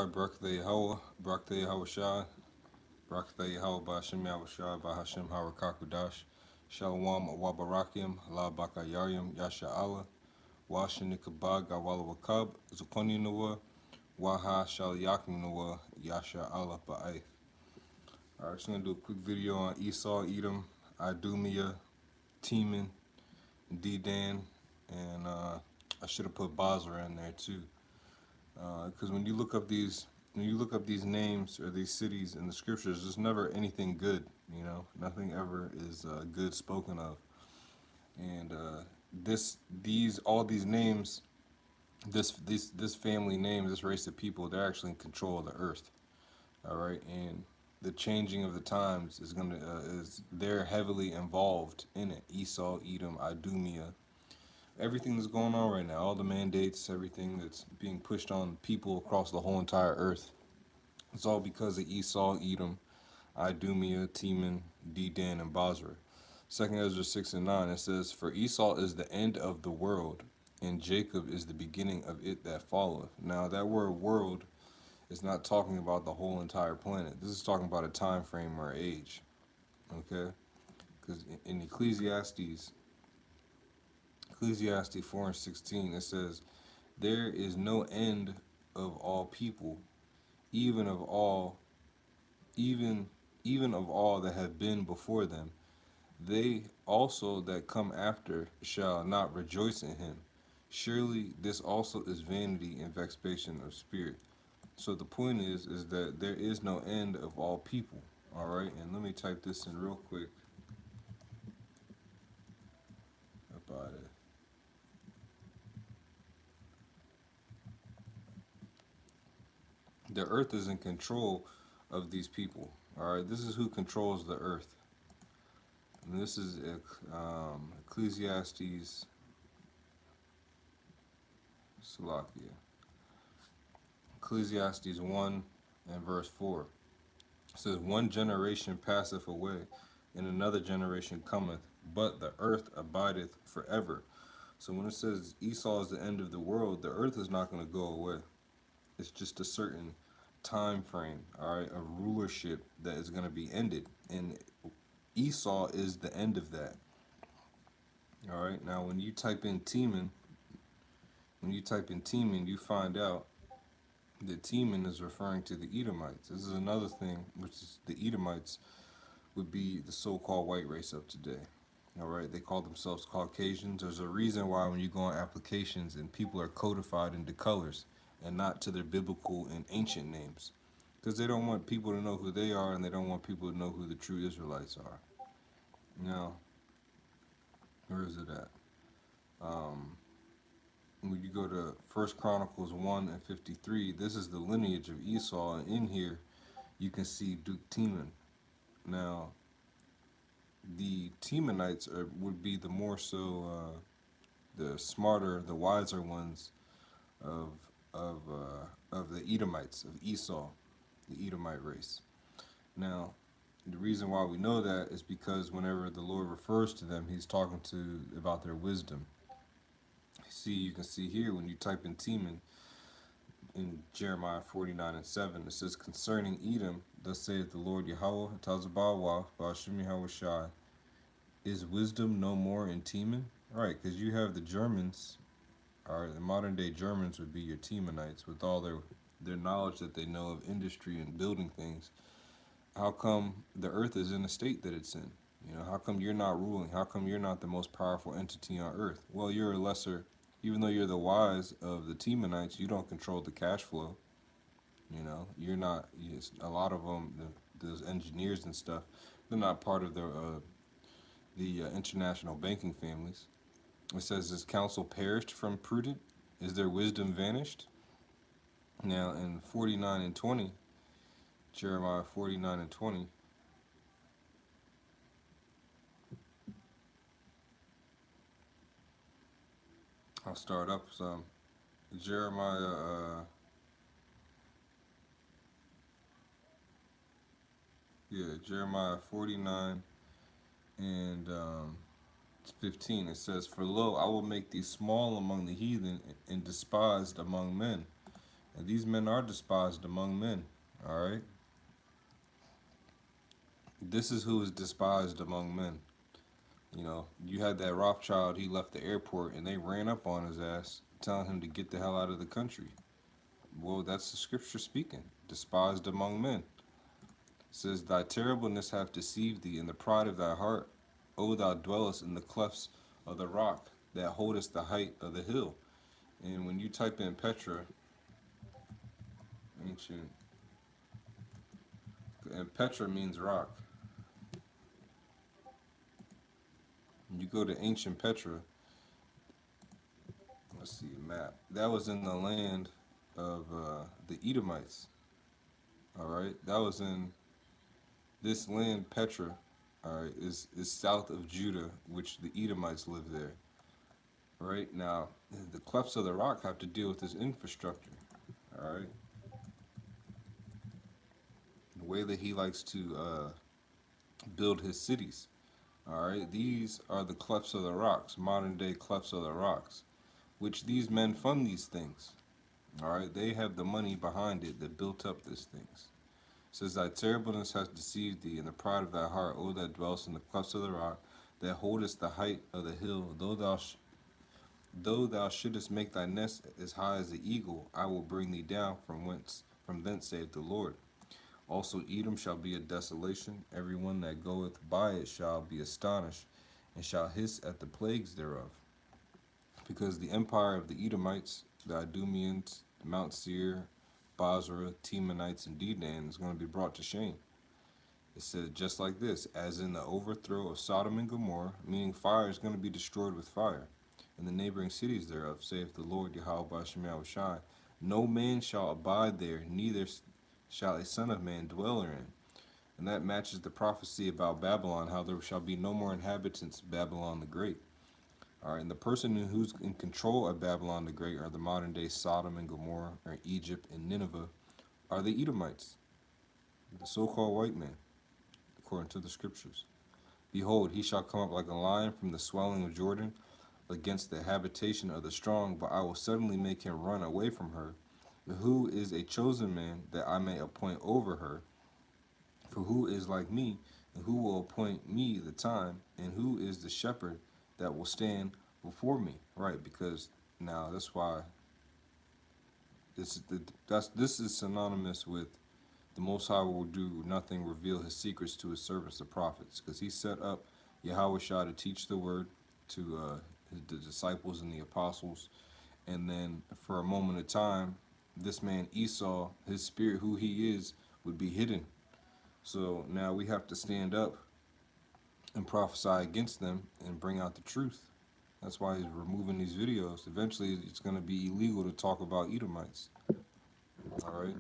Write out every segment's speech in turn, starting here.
Barakatha Yahweh, Barakatha Yahweh Shai, Barakatha Yahweh Ba'ashem Yahweh Shai, Ba'ashem Harakakudash, Shalom Wabarakim, La Bakayarim, Yasha Allah, Washanikabag, Gawala Wakab, Zukoni Noah, Waha Shal Yakim Noah, Yasha Allah Ba'ath. Alright, just gonna do a quick video on Esau, Edom, Idumea, Teman, Dedan, and I should have put Basra in there too. Because when you look up these names or these cities in the scriptures, there's never anything good. Nothing ever is good spoken of. And all these names, this family name, this race of people, they're actually in control of the earth. All right, and the changing of the times is they're heavily involved in it. Esau, Edom, Idumea, everything that's going on right now, all the mandates, everything that's being pushed on people across the whole entire earth. It's all because of Esau, Edom, Idumea, Teman, Dedan, and Basra. 2 Ezra 6 and 9, it says, "For Esau is the end of the world, and Jacob is the beginning of it that followeth." Now, that word world is not talking about the whole entire planet. This is talking about a time frame or age. Okay? Because in Ecclesiastes 4 and 16, it says, "There is no end of all people, even of all even even of all that have been before them. They also that come after shall not rejoice in him. Surely this also is vanity and vexation of spirit." So the point is that there is no end of all people. All right, and let me type this in real quick about it. The earth is in control of these people. All right, this is who controls the earth. And this is Ecclesiastes, Salakia. Ecclesiastes 1 and verse 4. It says, "One generation passeth away, and another generation cometh, but the earth abideth forever." So when it says Esau is the end of the world, the earth is not going to go away. It's just a certain time frame, all right, of rulership that is going to be ended. And Esau is the end of that. All right, now when you type in Teman, you find out that Teman is referring to the Edomites. This is another thing, which is the Edomites would be the so-called white race of today. All right, they call themselves Caucasians. There's a reason why when you go on applications and people are codified into colors and not to their biblical and ancient names, because they don't want people to know who they are, and they don't want people to know who the true Israelites are. Now, where is it at? When you go to 1 Chronicles 1 and 53, this is the lineage of Esau, and in here you can see Duke Teman. Now, the Temanites would be the more so the smarter, the wiser ones of the Edomites, of Esau, the Edomite race. Now, the reason why we know that is because whenever the Lord refers to them, he's talking about their wisdom. See, you can see here when you type in Teman in Jeremiah 49 and 7, it says, "Concerning Edom, thus saith the Lord Yahweh, Tazabawa, Ba'ashem Yahweh Shai, is wisdom no more in Teman?" Right, because you have the Germans, or the modern day Germans would be your Temanites, with all their knowledge that they know of industry and building things. How come the earth is in the state that it's in? How come you're not ruling? How come you're not the most powerful entity on earth? Well, you're a lesser, even though you're the wise of the Temanites, you don't control the cash flow. You're not, a lot of them, those engineers and stuff, they're not part of the international banking families. It says, "Is counsel perished from prudent? Is their wisdom vanished?" Now in 49 and 20, Jeremiah 49 and 20, I'll start up some. Jeremiah, Jeremiah 49 and 15, it says, "For lo, I will make thee small among the heathen and despised among men, And these men are despised among men. All right. This is who is despised among men. You know, you had that Rothschild, he left the airport and they ran up on his ass, telling him to get the hell out of the country. Well, that's the scripture speaking. Despised among men. It says, thy terribleness hath deceived thee, and the pride of thy heart. O thou dwellest in the clefts of the rock, that holdest the height of the hill. And when you type in Petra, ancient, and Petra means rock. When you go to ancient Petra, let's see, map. That was in the land of the Edomites. All right, that was in this land. Petra, all right, is south of Judah, which the Edomites live there. Right now, the clefts of the rock have to deal with this infrastructure. All right, the way that he likes to build his cities. All right, these are the clefts of the rocks, modern day clefts of the rocks, which these men fund these things. All right, they have the money behind it that built up these things. It says, thy terribleness has deceived thee, and the pride of thy heart, O that dwellest in the clefts of the rock, that holdest the height of the hill. Though thou shouldest make thy nest as high as the eagle, I will bring thee down from thence saith the Lord. Also Edom shall be a desolation, every one that goeth by it shall be astonished, and shall hiss at the plagues thereof. Because the empire of the Edomites, the Idumeans, Mount Seir, Basra, Temanites, and Dedan is going to be brought to shame. It said just like this, as in the overthrow of Sodom and Gomorrah, meaning fire is going to be destroyed with fire, and the neighboring cities thereof, saith the Lord Yahweh Bashem Yahushai. No man shall abide there, neither shall a son of man dwell therein. And that matches the prophecy about Babylon, how there shall be no more inhabitants of Babylon the Great. All right, and the person who's in control of Babylon the Great, or the modern day Sodom and Gomorrah, or Egypt and Nineveh, are the Edomites, the so-called white man, according to the scriptures. Behold, he shall come up like a lion from the swelling of Jordan against the habitation of the strong, but I will suddenly make him run away from her. Who is a chosen man that I may appoint over her? For who is like me, and who will appoint me the time, and who is the shepherd that will stand before me? Right, because now that's why this is synonymous with the Most High will do nothing, reveal his secrets to his servants, the prophets, because he set up Yahweh Shah to teach the word to the disciples and the apostles, and then for a moment of time, this man Esau, his spirit, who he is, would be hidden. So now we have to stand up and prophesy against them and bring out the truth. That's why he's removing these videos. Eventually, it's going to be illegal to talk about Edomites. All right.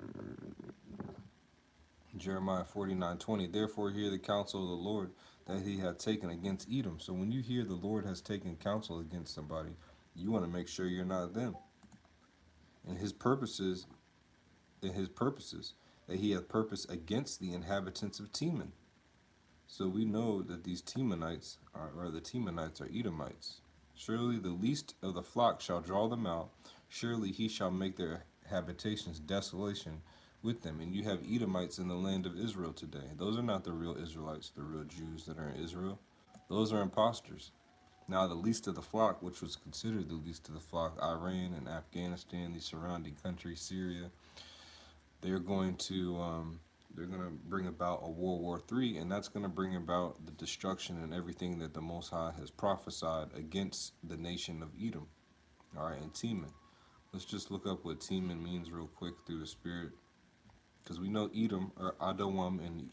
Jeremiah 49:20. Therefore, hear the counsel of the Lord that he hath taken against Edom. So when you hear the Lord has taken counsel against somebody, you want to make sure you're not them. And his purposes, that he hath purpose against the inhabitants of Teman. So we know that these Temanites are Edomites. Surely the least of the flock shall draw them out. Surely he shall make their habitations desolation with them. And you have Edomites in the land of Israel today. Those are not the real Israelites, the real Jews that are in Israel. Those are imposters. Now the least of the flock, which was considered the least of the flock, Iran and Afghanistan, the surrounding countries, Syria, they're going to bring about a World War III, and that's going to bring about the destruction and everything that the Most High has prophesied against the nation of Edom. All right, and Teman. Let's just look up what Teman means real quick through the Spirit, because we know Edom, or Adawam in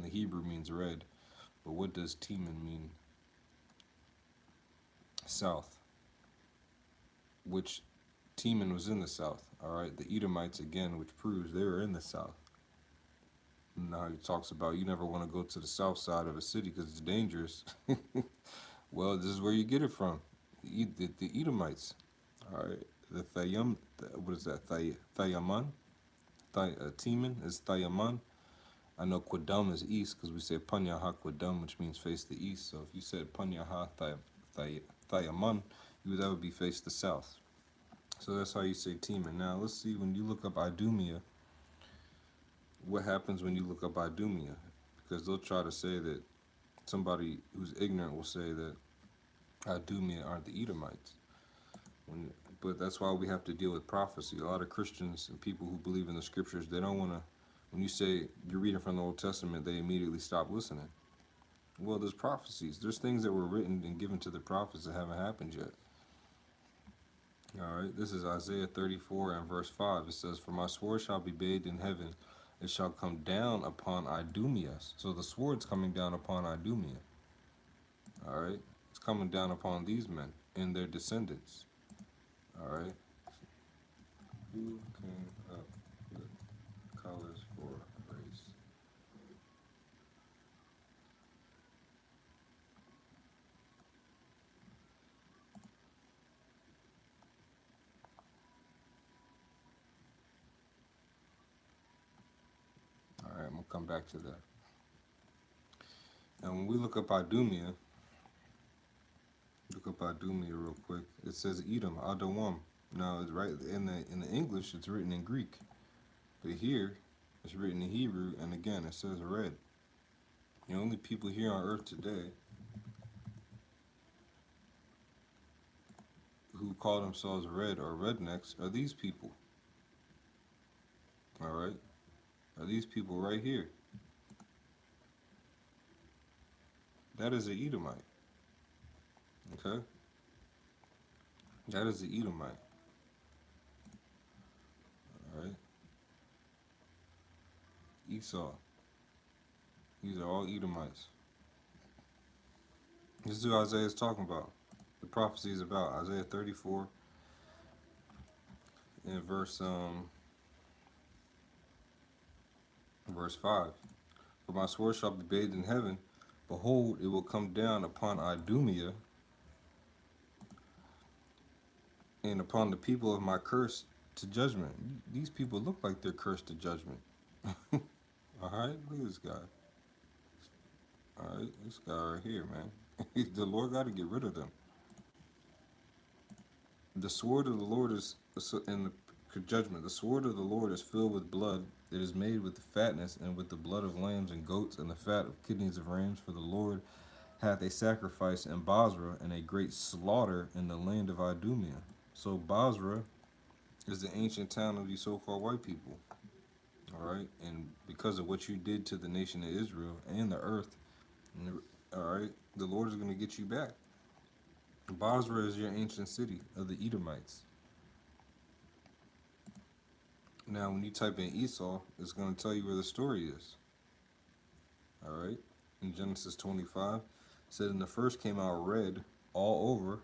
the Hebrew, means red, but what does Teman mean? South, which Teman was in the south. All right, the Edomites, again, which proves they were in the south. Now he talks about you never want to go to the south side of a city because it's dangerous. Well, this is where you get it from. The Edomites. All right, the Thayam, what is that? Thayaman? Teman is Thayaman. I know Quadam is east because we say Panyaha Quadam, which means face the east. So if you said Panyaha Thayaman, that would be face the south. So that's how you say Teman. Now let's see, when you look up Idumea, what happens when you look up Idumea? Because they'll try to say that somebody who's ignorant will say that Idumea aren't the Edomites. When, but that's why we have to deal with prophecy. A lot of Christians and people who believe in the scriptures, they don't want to, when you say you're reading from the Old Testament, they immediately stop listening. Well, there's prophecies. There's things that were written and given to the prophets that haven't happened yet. All right, this is Isaiah 34 and verse 5. It says, "For my sword shall be bathed in heaven, it shall come down upon Idumeas." So the sword's coming down upon Idumea. All right, it's coming down upon these men and their descendants. All right, who came up with colors for race? All right, I'm gonna come back to that. Now, when we look up Idumea real quick. It says Edom, Adawam. Now, it's right in the English, it's written in Greek, but here it's written in Hebrew, and again it says red. The only people here on earth today who call themselves red or rednecks are these people. All right, are these people right here? That is an Edomite. Okay, that is the Edomite. All right, Esau. These are all Edomites. This is who Isaiah is talking about. The prophecy is about Isaiah 34 in verse 5. "For my sword shall be bathed in heaven, behold, it will come down upon Idumea and upon the people of my curse to judgment." These people look like they're cursed to judgment. All right, look at this guy. All right, this guy right here, man. The Lord got to get rid of them. The sword of the Lord is in the judgment. The sword of the Lord is filled with blood. It is made with the fatness and with the blood of lambs and goats and the fat of kidneys of rams. For the Lord hath a sacrifice in Basra and a great slaughter in the land of Idumea. So Basra is the ancient town of these so-called white people. All right, and because of what you did to the nation of Israel and the earth, all right, the Lord is going to get you back. Basra is your ancient city of the Edomites. Now, when you type in Esau, it's going to tell you where the story is. All right, in Genesis 25, it said, "And the first came out red all over,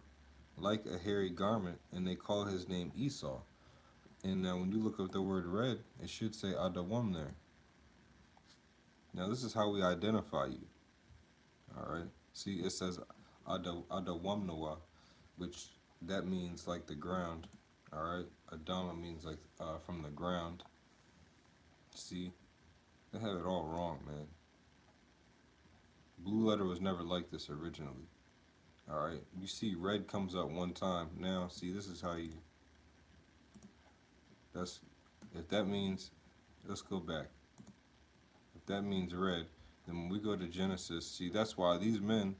like a hairy garment, and they call his name Esau." And now, when you look up the word red, it should say Adawam there. Now, this is how we identify you. All right, see, it says Adawamnawa, which that means like the ground. All right, Adama means like from the ground. See, they have it all wrong, man. Blue letter was never like this originally. All right, you see red comes up one time. Now, see, this is how you, that's, if that means, let's go back. If that means red, then when we go to Genesis, see, that's why these men,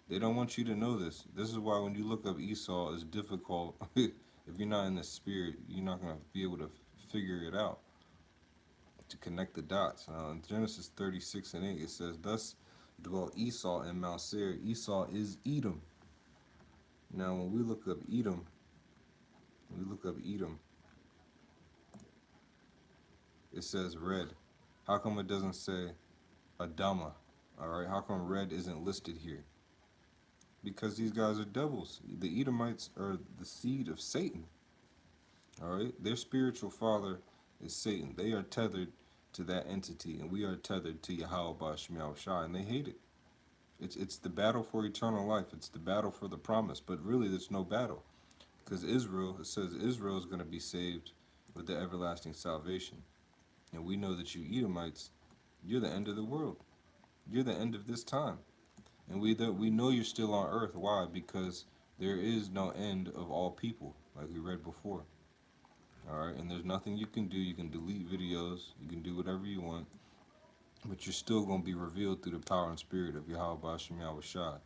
they don't want you to know this. This is why when you look up Esau, it's difficult. If you're not in the spirit, you're not going to be able to figure it out, to connect the dots. In Genesis 36 and 8, it says, "Thus dwelt Esau in Mount Seir." Esau is Edom. Now, when we look up Edom, it says red. How come it doesn't say Adama? All right, how come red isn't listed here? Because these guys are devils. The Edomites are the seed of Satan. All right, their spiritual father is Satan. They are tethered to that entity, and we are tethered to Yahweh Shemiah Shai, and they hate it. It's the battle for eternal life. It's the battle for the promise. But really, there's no battle, because Israel, it says Israel is going to be saved with the everlasting salvation, and we know that you Edomites, you're the end of the world. You're the end of this time, and we know you're still on earth. Why? Because there is no end of all people. like we read before. All right, and there's nothing you can do. You can delete videos. You can do whatever you want, but you're still gonna be revealed through the power and spirit of Yahweh Bashem Yahweh Shai.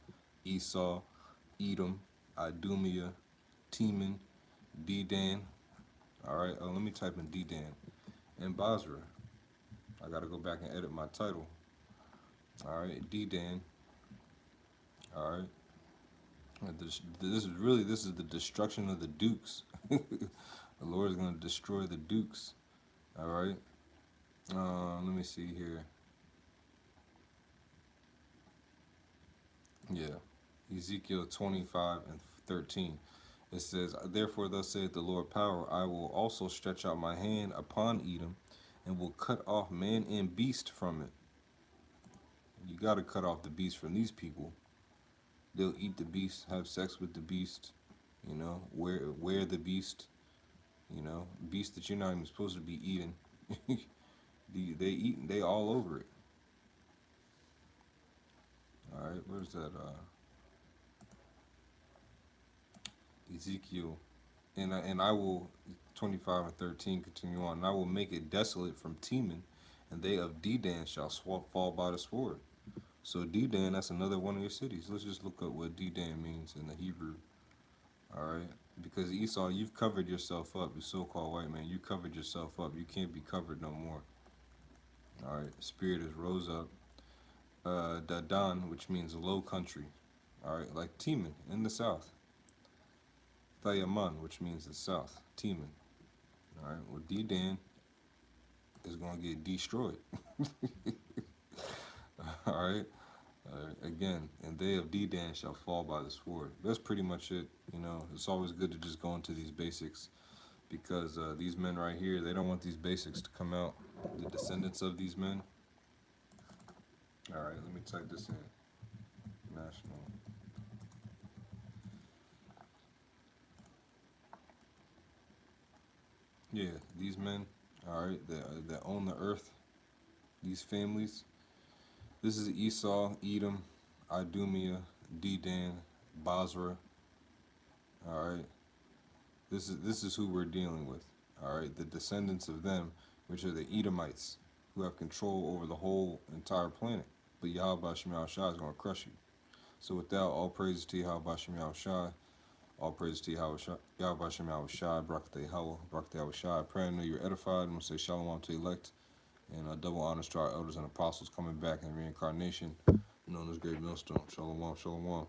Esau, Edom, Idumea, Teman, Dedan. All right, let me type in Dedan and Basra. I gotta go back and edit my title. All right, Dedan. All right, this is the destruction of the dukes. The Lord is gonna destroy the dukes. All right. Let me see here. Yeah, Ezekiel 25:13. It says, "Therefore, thus saith the Lord power, I will also stretch out my hand upon Edom, and will cut off man and beast from it." You got to cut off the beast from these people. They'll eat the beast, have sex with the beast, wear the beast, beast that you're not even supposed to be eating. They all over it. All right, where's that? Ezekiel, and I will 25:13 continue on. And I will make it desolate from Teman, and they of Dedan shall fall by the sword. So Dedan, that's another one of your cities. Let's just look up what Dedan means in the Hebrew. All right, because Esau, you've covered yourself up. You so-called white man, you covered yourself up. You can't be covered no more. All right, spirit is rose up. Dadan, which means low country. All right, like Teman in the south. Thayaman, which means the south. Teman. All right, well, Dedan is going to get destroyed. All right. Again, and they of Dedan shall fall by the sword. That's pretty much it. It's always good to just go into these basics because these men right here, they don't want these basics to come out. The descendants of these men. All right, let me type this in. National. Yeah, these men, all right, that own the earth, these families. This is Esau, Edom, Idumea, Dedan, Basra. All right, this is who we're dealing with. All right, the descendants of them, which are the Edomites, who have control over the whole entire planet. But Yahweh Shem Shai is going to crush you. So with that, all praises to Yahweh Shem Shai. All praises to Yahweh Shem Shai, Barakateh Hawa, Barakateh Shai. I pray I know you're edified. I'm going to say shalom to elect. And double honors to our elders and apostles coming back in reincarnation, known as Great Millstone. Shalom, shalom.